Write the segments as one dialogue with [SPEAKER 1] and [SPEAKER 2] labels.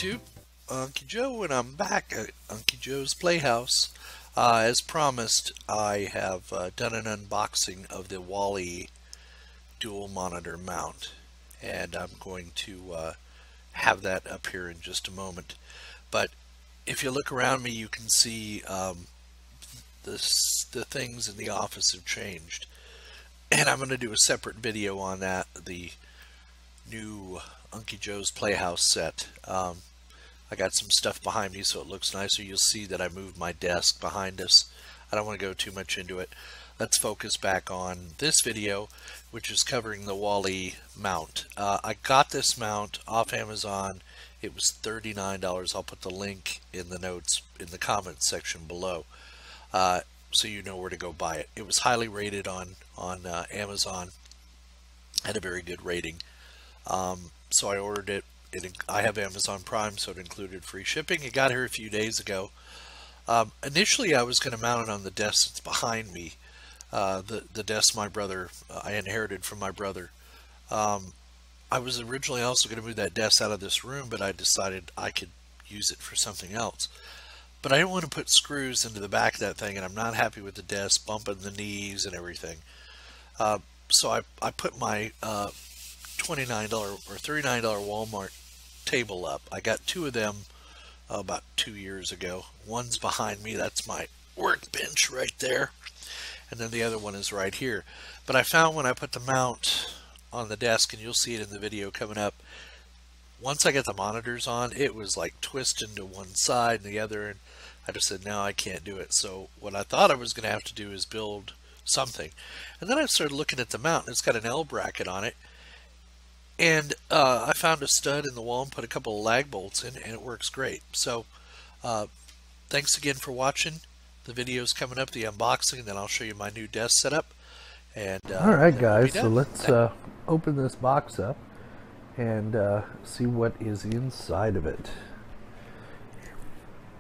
[SPEAKER 1] YouTube, Unky Joe, and I'm back at Unky Joe's Playhouse. As promised, I have done an unboxing of the Wali dual monitor mount, and I'm going to have that up here in just a moment. But if you look around me, you can see the things in the office have changed, and I'm going to do a separate video on that, the new Unky Joe's Playhouse set. I got some stuff behind me so it looks nicer. You'll see that I moved my desk behind us. I don't want to go too much into it. Let's focus back on this video, which is covering the Wali mount. I got this mount off Amazon. It was $39. I'll put the link in the notes in the comments section below, so you know where to go buy it. It was highly rated on Amazon. Had a very good rating. So I ordered it. I have Amazon Prime, so it included free shipping. It got here a few days ago. Initially, I was going to mount it on the desk that's behind me. The desk my brother, I inherited from my brother. I was originally also going to move that desk out of this room, but I decided I could use it for something else. But I didn't want to put screws into the back of that thing, and I'm not happy with the desk bumping the knees and everything. So I put my $29 or $39 Walmart table up. I got two of them about 2 years ago. One's behind me. That's my workbench right there. And then the other one is right here. But I found when I put the mount on the desk, and you'll see it in the video coming up, once I got the monitors on, it was like twisting to one side and the other, and I just said, no, I can't do it. So what I thought I was going to have to do is build something. And then I started looking at the mount, and it's got an L bracket on it. And I found a stud in the wall and put a couple of lag bolts in, and it works great. So thanks again for watching. The video's coming up, the unboxing, and then I'll show you my new desk setup. And
[SPEAKER 2] alright guys, so let's open this box up and see what is inside of it.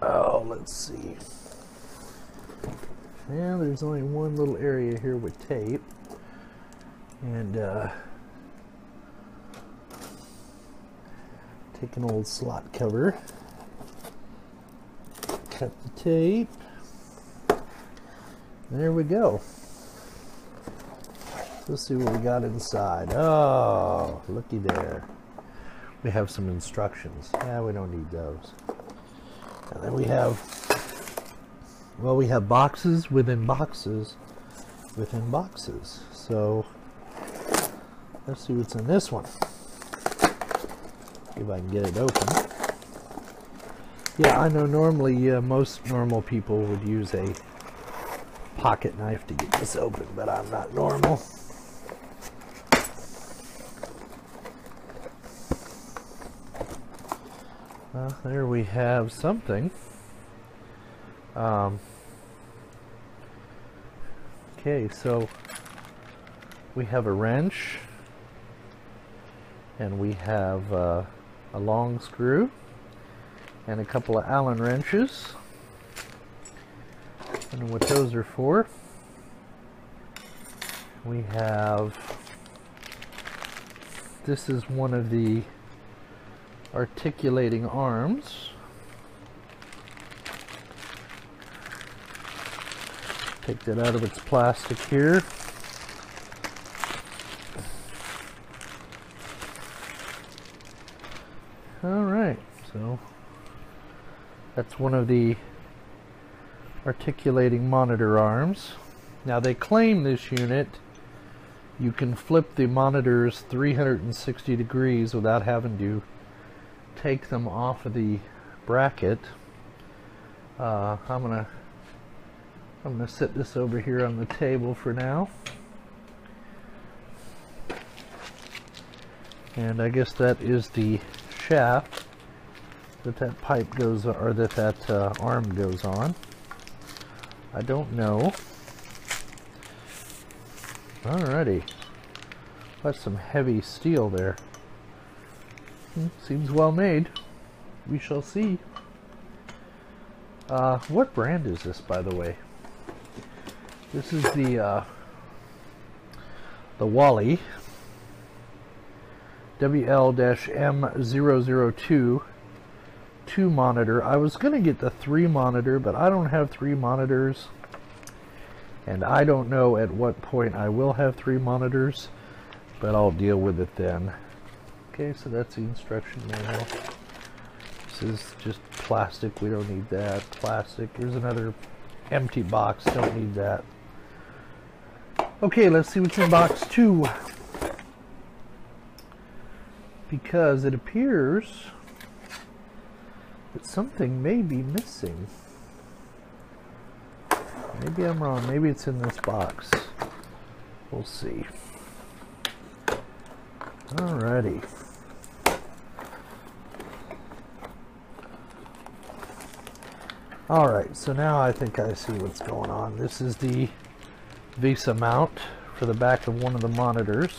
[SPEAKER 2] Oh, let's see. Yeah, there's only one little area here with tape. And take an old slot cover, cut the tape, there we go. Let's see what we got inside. Oh, looky there. We have some instructions. Yeah, we don't need those. And then we have, well, we have boxes within boxes within boxes. So let's see what's in this one. If I can get it open. Yeah, I know normally most normal people would use a pocket knife to get this open, but I'm not normal. Well, there we have something. Okay, so we have a wrench, and we have a long screw and a couple of Allen wrenches. I don't know what those are for. We have, this is one of the articulating arms. Take that out of its plastic here. Alright, so that's one of the articulating monitor arms. Now they claim this unit, you can flip the monitors 360 degrees without having to take them off of the bracket. I'm gonna set this over here on the table for now. And I guess that is the shaft that pipe goes, or that arm goes on. I don't know. Alrighty, that's some heavy steel there. Seems well made. We shall see. What brand is this, by the way? This is the Wali WL-M002 2 monitor. I was going to get the 3 monitor, but I don't have 3 monitors. And I don't know at what point I will have 3 monitors, but I'll deal with it then. Okay, so that's the instruction manual. This is just plastic. We don't need that. Plastic. Here's another empty box. Don't need that. Okay, let's see what's in box 2. Because it appears that something may be missing. Maybe I'm wrong. Maybe it's in this box. We'll see. Alrighty. Alright, so now I think I see what's going on. This is the VESA mount for the back of one of the monitors.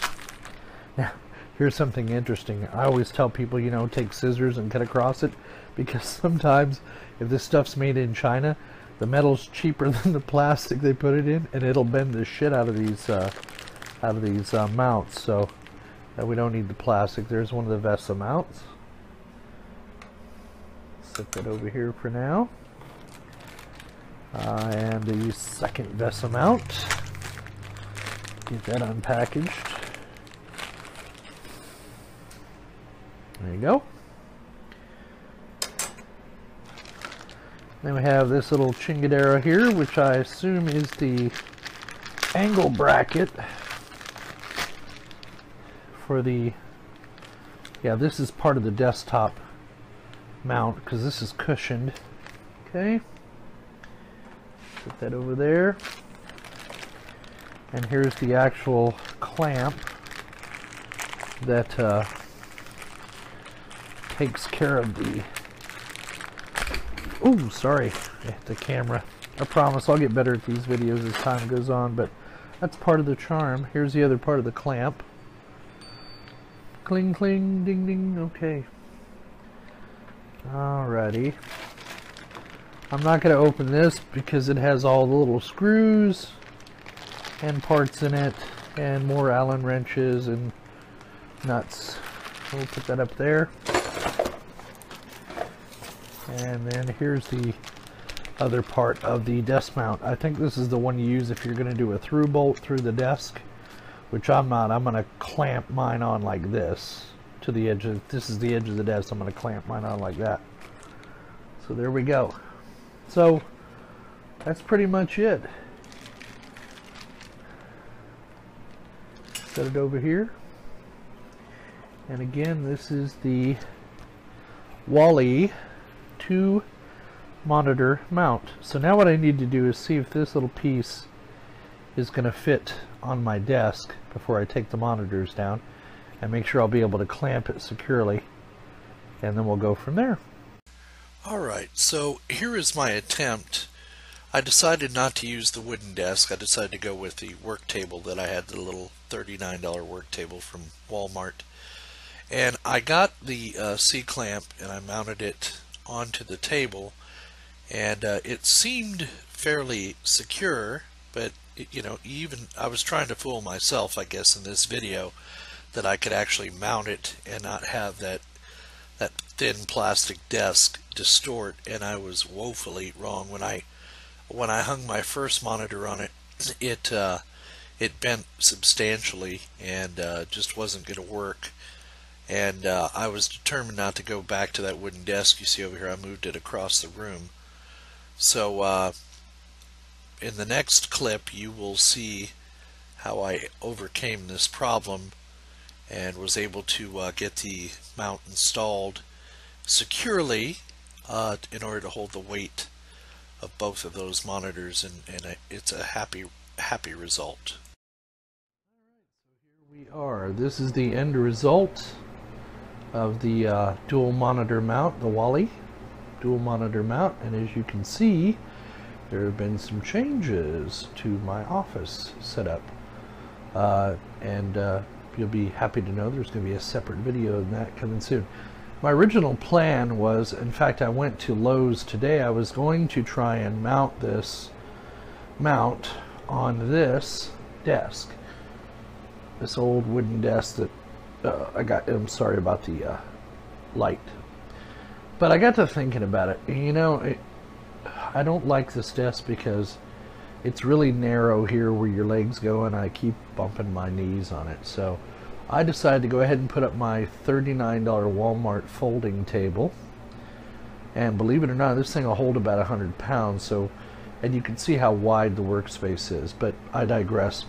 [SPEAKER 2] Now, here's something interesting. I always tell people, you know, take scissors and cut across it, because sometimes if this stuff's made in China, the metal's cheaper than the plastic they put it in, and it'll bend the shit out of these mounts. So we don't need the plastic. There's one of the VESA mounts. Set that over here for now. And the second VESA mount. Get that unpackaged. There you go. Then we have this little chingadera here, which I assume is the angle bracket for the, yeah, this is part of the desktop mount because this is cushioned. Okay, put that over there. And here's the actual clamp that takes care of the, ooh, sorry, the camera. I promise I'll get better at these videos as time goes on, but that's part of the charm. Here's the other part of the clamp. Cling, cling, ding, ding. Okay. Alrighty. I'm not going to open this because it has all the little screws and parts in it and more Allen wrenches and nuts. We'll put that up there. And then here's the other part of the desk mount. I think this is the one you use if you're going to do a through bolt through the desk, which I'm not. I'm going to clamp mine on like this to the edge of, this is the edge of the desk. I'm going to clamp mine on like that. So there we go. So that's pretty much it. Set it over here. And again, this is the Wali 2 monitor mount. So now what I need to do is see if this little piece is going to fit on my desk before I take the monitors down, and make sure I'll be able to clamp it securely, and then we'll go from there.
[SPEAKER 1] Alright, so here is my attempt. I decided not to use the wooden desk. I decided to go with the work table that I had, the little $39 work table from Walmart. And I got the C-clamp and I mounted it onto the table, and it seemed fairly secure, but you know, even I was trying to fool myself, I guess, in this video, that I could actually mount it and not have that thin plastic desk distort, and I was woefully wrong. When I hung my first monitor on it, it bent substantially and just wasn't going to work. And I was determined not to go back to that wooden desk you see over here. I moved it across the room. So in the next clip you will see how I overcame this problem and was able to get the mount installed securely in order to hold the weight of both of those monitors, and it's a happy result.
[SPEAKER 2] Alright, so here we are. This is the end result of the dual monitor mount, the Wali dual monitor mount, and as you can see, there have been some changes to my office setup, and you'll be happy to know there's going to be a separate video of that coming soon. My original plan was, in fact, I went to Lowe's today. I was going to try and mount this mount on this desk, this old wooden desk that I got. I'm sorry about the light. But I got to thinking about it. You know, I don't like this desk because it's really narrow here where your legs go, and I keep bumping my knees on it. So I decided to go ahead and put up my $39 Walmart folding table. And believe it or not, this thing will hold about 100 pounds. So, and you can see how wide the workspace is, but I digress.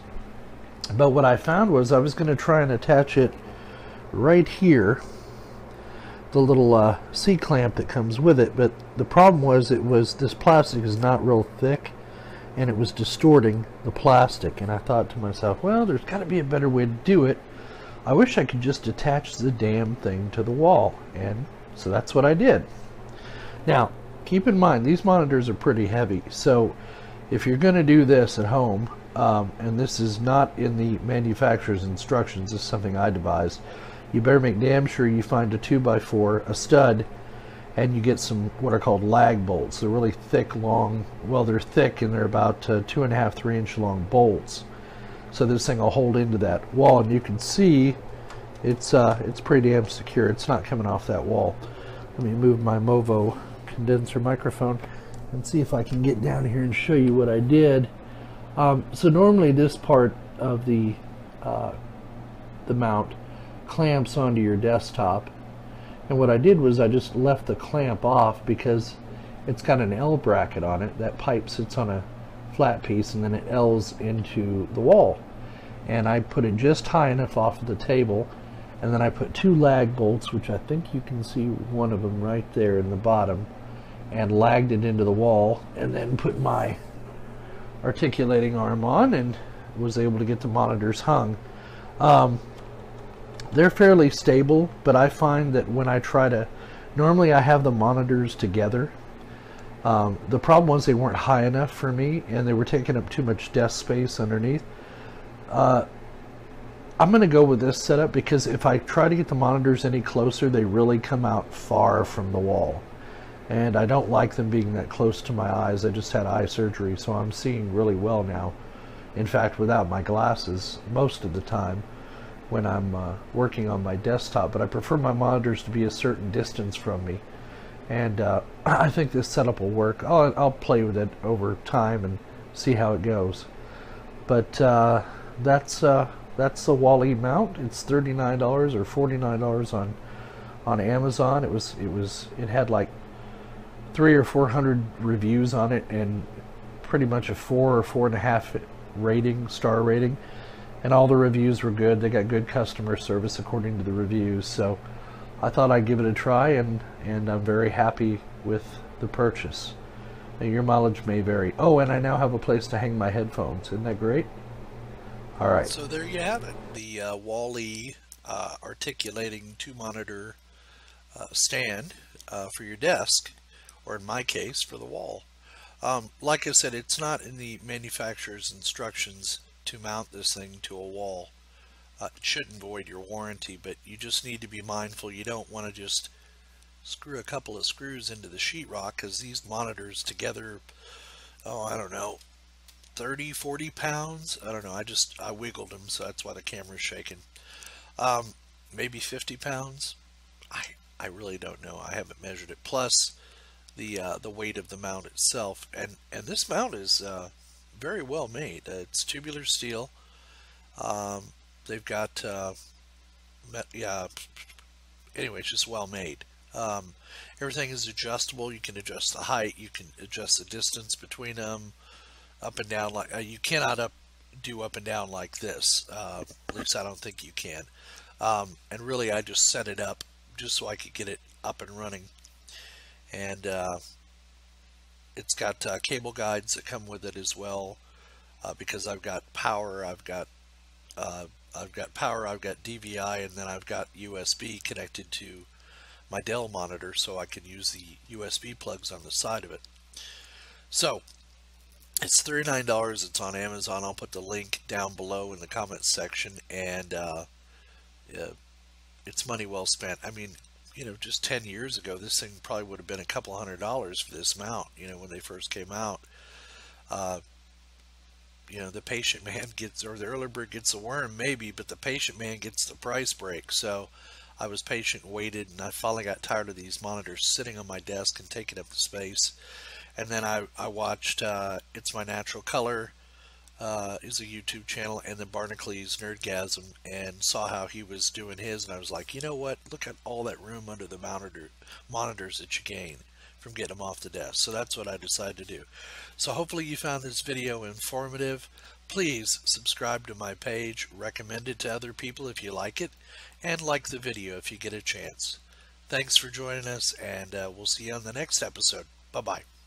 [SPEAKER 2] But what I found was I was going to try and attach it right here, the little C-clamp that comes with it, but the problem was this plastic is not real thick, and it was distorting the plastic. And I thought to myself, well, there's got to be a better way to do it. I wish I could just attach the damn thing to the wall, and so that's what I did. Now, keep in mind, these monitors are pretty heavy, so if you're going to do this at home, and this is not in the manufacturer's instructions, this is something I devised, you better make damn sure you find a 2x4, a stud, and you get some what are called lag bolts. They're really thick, long, well, they're thick, and they're about 2.5, 3-inch long bolts. So this thing will hold into that wall, and you can see it's pretty damn secure. It's not coming off that wall. Let me move my Movo condenser microphone and see if I can get down here and show you what I did. So normally this part of the mount clamps onto your desktop, and what I did was I just left the clamp off because it's got an L bracket on it. That pipe sits on a flat piece, and then it L's into the wall, and I put it just high enough off of the table, and then I put 2 lag bolts, which I think you can see one of them right there in the bottom, and lagged it into the wall, and then put my articulating arm on and was able to get the monitors hung. They're fairly stable, but I find that when I try to, normally I have the monitors together. The problem was they weren't high enough for me, and they were taking up too much desk space underneath. I'm going to go with this setup because if I try to get the monitors any closer, they really come out far from the wall. And I don't like them being that close to my eyes. I just had eye surgery, so I'm seeing really well now. In fact, without my glasses most of the time when I'm working on my desktop. But I prefer my monitors to be a certain distance from me. And I think this setup will work. I'll play with it over time and see how it goes. But that's the Wali mount. It's $39 or $49 on Amazon. It had like 300 or 400 reviews on it, and pretty much a 4 or 4.5 star rating, and all the reviews were good. They got good customer service according to the reviews, so I thought I'd give it a try, and I'm very happy with the purchase. Now, your mileage may vary. Oh, and I now have a place to hang my headphones. Isn't that great? All right.
[SPEAKER 1] So there you have it. The Wali articulating 2-monitor stand for your desk, or in my case, for the wall. Like I said, it's not in the manufacturer's instructions to mount this thing to a wall. It shouldn't void your warranty, but you just need to be mindful. You don't want to just screw a couple of screws into the sheetrock, because these monitors together, I don't know, 30, 40 pounds? I don't know. I wiggled them, so that's why the camera's shaking. Maybe 50 pounds? I really don't know. I haven't measured it. Plus the weight of the mount itself, and this mount is very well made. It's tubular steel. They've got anyway, it's just well made. Everything is adjustable. You can adjust the height, you can adjust the distance between them, up and down. Like you cannot do up and down like this, at least I don't think you can. And really I just set it up just so I could get it up and running. And it's got cable guides that come with it as well, because I've got power, I've got DVI, and then I've got USB connected to my Dell monitor, so I can use the USB plugs on the side of it. So it's $39. It's on Amazon. I'll put the link down below in the comments section, and it's money well spent. I mean, you know, just 10 years ago, this thing probably would have been a couple $100s for this mount, you know, when they first came out. You know, the patient man gets, or the early bird gets the worm, maybe, but the patient man gets the price break. So I was patient, waited, and I finally got tired of these monitors sitting on my desk and taking up the space. And then I watched It's My Natural Color, is a YouTube channel, and then Barnacle Nerdgasm, and saw how he was doing his, and I was like, you know what? Look at all that room under the monitors that you gain from getting them off the desk. So that's what I decided to do. So hopefully you found this video informative. Please subscribe to my page, recommend it to other people if you like it, and like the video if you get a chance. Thanks for joining us, and we'll see you on the next episode. Bye-bye.